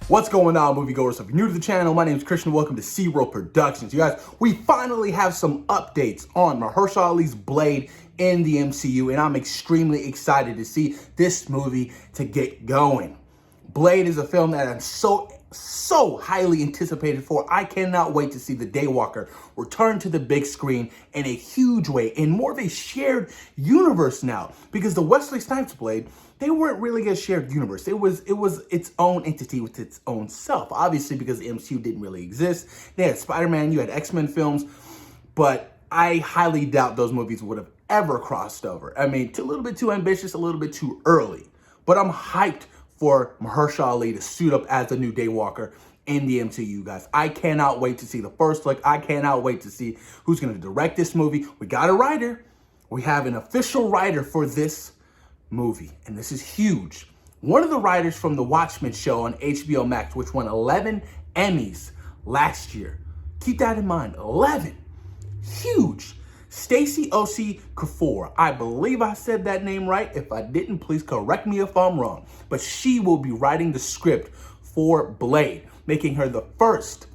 What's going on, moviegoers? If you're new to the channel, my name is Christian. Welcome to C-Roll Productions. You guys, we finally have some updates on Mahershala Ali's Blade in the MCU, and I'm extremely excited to see this movie to get going. Blade is a film that I'm so highly anticipated for. I cannot wait to see the Daywalker return to the big screen in a huge way, in more of a shared universe now, because the Wesley Snipes Blade, they weren't really a shared universe. It was its own entity with its own self, obviously, because the MCU didn't really exist. They had Spider-Man, you had X-Men films, but I highly doubt those movies would have ever crossed over. I mean, a little bit too ambitious, a little bit too early, but I'm hyped for Mahershala Ali to suit up as the new Daywalker in the MCU, guys. I cannot wait to see the first look. I cannot wait to see who's going to direct this movie. We got a writer. We have an official writer for this movie, and this is huge. One of the writers from the Watchmen show on HBO Max, which won 11 Emmys last year. Keep that in mind, 11. Huge. Stacey O.C. Kafour. I believe I said that name right. If I didn't, please correct me if I'm wrong. But she will be writing the script for Blade, making her the first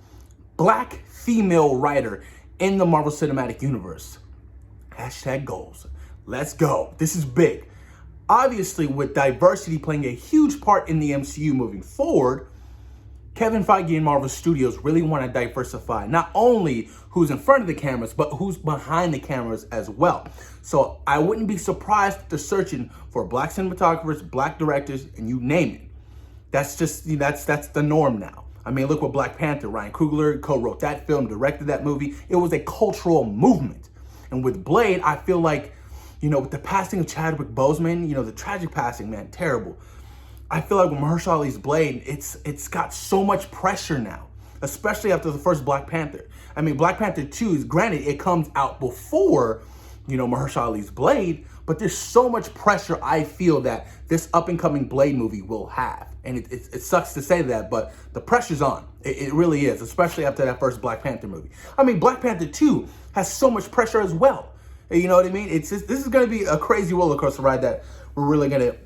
Black female writer in the Marvel Cinematic Universe. Hashtag goals. Let's go. This is big. Obviously, with diversity playing a huge part in the MCU moving forward, Kevin Feige and Marvel Studios really want to diversify not only who's in front of the cameras, but who's behind the cameras as well. So I wouldn't be surprised if they're searching for Black cinematographers, Black directors, and you name it. That's just, that's the norm now. I mean, look what Black Panther, Ryan Coogler co-wrote that film, directed that movie. It was a cultural movement. And with Blade, I feel like, with the passing of Chadwick Boseman, the tragic passing, man, terrible. I feel like with Mahershala Ali's Blade, it's got so much pressure now, especially after the first Black Panther. I mean, Black Panther 2 is, granted, it comes out before, Mahershala Ali's Blade, but there's so much pressure I feel that this up-and-coming Blade movie will have. And it sucks to say that, but the pressure's on. It really is, especially after that first Black Panther movie. I mean, Black Panther 2 has so much pressure as well. You know what I mean? This is going to be a crazy roller coaster ride that we're really going to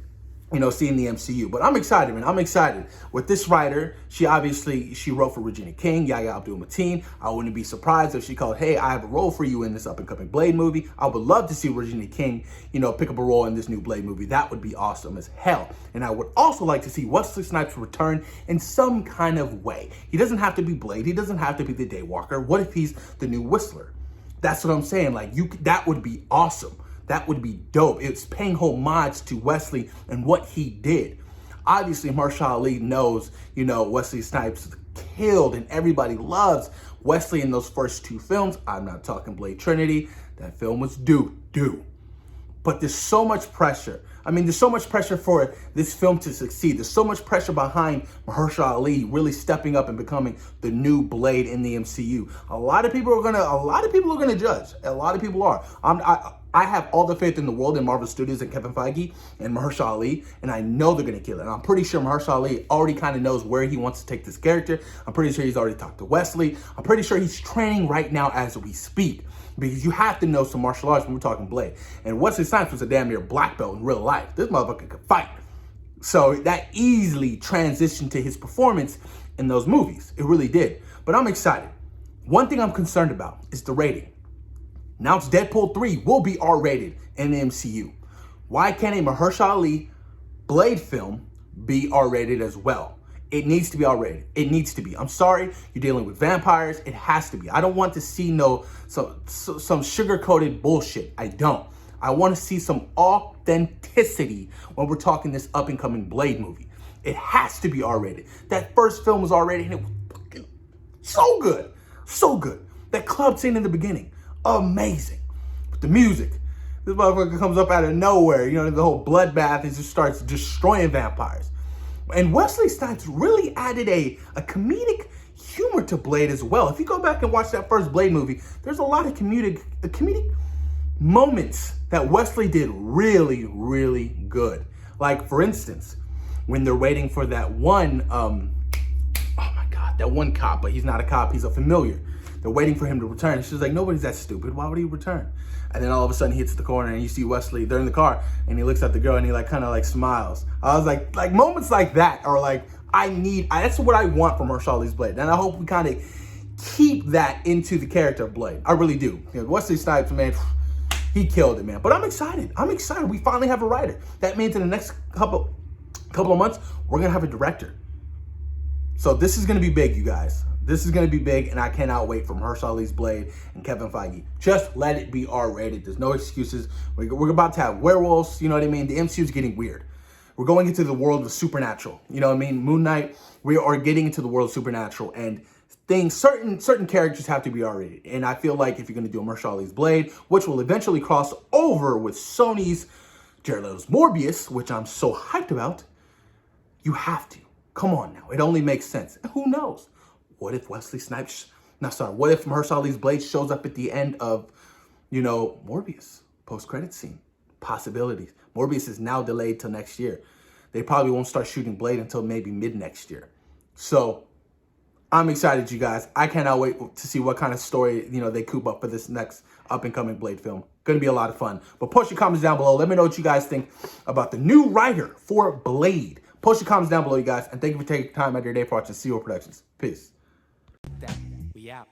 see in the MCU. But I'm excited, man. I'm excited. With this writer, she wrote for Regina King, Yahya Abdul-Mateen. I wouldn't be surprised if she called, hey, I have a role for you in this up-and-coming Blade movie. I would love to see Regina King, pick up a role in this new Blade movie. That would be awesome as hell. And I would also like to see Wesley Snipes return in some kind of way. He doesn't have to be Blade. He doesn't have to be the Daywalker. What if he's the new Whistler? That's what I'm saying. Like, that would be awesome. That would be dope. It's paying homage to Wesley and what he did. Obviously, Mahershala Ali knows, Wesley Snipes killed, and everybody loves Wesley in those first two films. I'm not talking Blade Trinity. That film was doo. But there's so much pressure. I mean, there's so much pressure for this film to succeed. There's so much pressure behind Mahershala Ali really stepping up and becoming the new Blade in the MCU. A lot of people are gonna judge. A lot of people are. I have all the faith in the world in Marvel Studios and Kevin Feige and Mahershala Ali, and I know they're gonna kill it. And I'm pretty sure Mahershala Ali already kind of knows where he wants to take this character. I'm pretty sure he's already talked to Wesley. I'm pretty sure he's training right now as we speak. Because you have to know some martial arts when we're talking Blade. And Wesley Snipes was a damn near black belt in real life. This motherfucker could fight. So that easily transitioned to his performance in those movies. It really did. But I'm excited. One thing I'm concerned about is the rating. Now it's Deadpool 3 will be R-rated in the MCU. Why can't a Mahershala Ali Blade film be R-rated as well? It needs to be R-rated. It needs to be. I'm sorry, you're dealing with vampires. It has to be. I don't want to see some sugar-coated bullshit. I don't. I want to see some authenticity when we're talking this up-and-coming Blade movie. It has to be R-rated. That first film was R-rated, and it was fucking so good. So good. That club scene in the beginning, amazing. But the music, this motherfucker comes up out of nowhere. The whole bloodbath and just starts destroying vampires. And Wesley Snipes really added a comedic humor to Blade as well. If you go back and watch that first Blade movie, there's a lot of comedic moments that Wesley did really, really good. Like, for instance, when they're waiting for that one, that one cop, but he's not a cop, he's a familiar. They're waiting for him to return. She's like, nobody's that stupid. Why would he return? And then all of a sudden he hits the corner and you see Wesley, they're in the car, and he looks at the girl and he kind of smiles. I was like moments like that are That's what I want from Mahershala's Blade. And I hope we kind of keep that into the character of Blade. I really do. You know, Wesley Snipes, man, he killed it, man. But I'm excited. I'm excited. We finally have a writer. That means in the next couple of months, we're going to have a director. So this is going to be big, you guys. This is going to be big, and I cannot wait for Mahershala Blade and Kevin Feige. Just let it be R-rated. There's no excuses. We're about to have werewolves, you know what I mean? The MCU is getting weird. We're going into the world of supernatural, you know what I mean? Moon Knight, we are getting into the world of supernatural, and certain characters have to be R-rated. And I feel like if you're going to do a Mahershala Blade, which will eventually cross over with Sony's Jared Leto's Morbius, which I'm so hyped about, you have to. Come on now. It only makes sense. And who knows? What if Wesley Snipes, what if Mahershala Blade shows up at the end of, you know, Morbius, post-credit scene? Possibilities. Morbius is now delayed till next year. They probably won't start shooting Blade until maybe mid-next year. So, I'm excited, you guys. I cannot wait to see what kind of story, you know, they coop up for this next up-and-coming Blade film. Gonna be a lot of fun. But post your comments down below. Let me know what you guys think about the new writer for Blade. Post your comments down below, you guys. And thank you for taking time out of your day for watching C-Roll Productions. Peace. We out.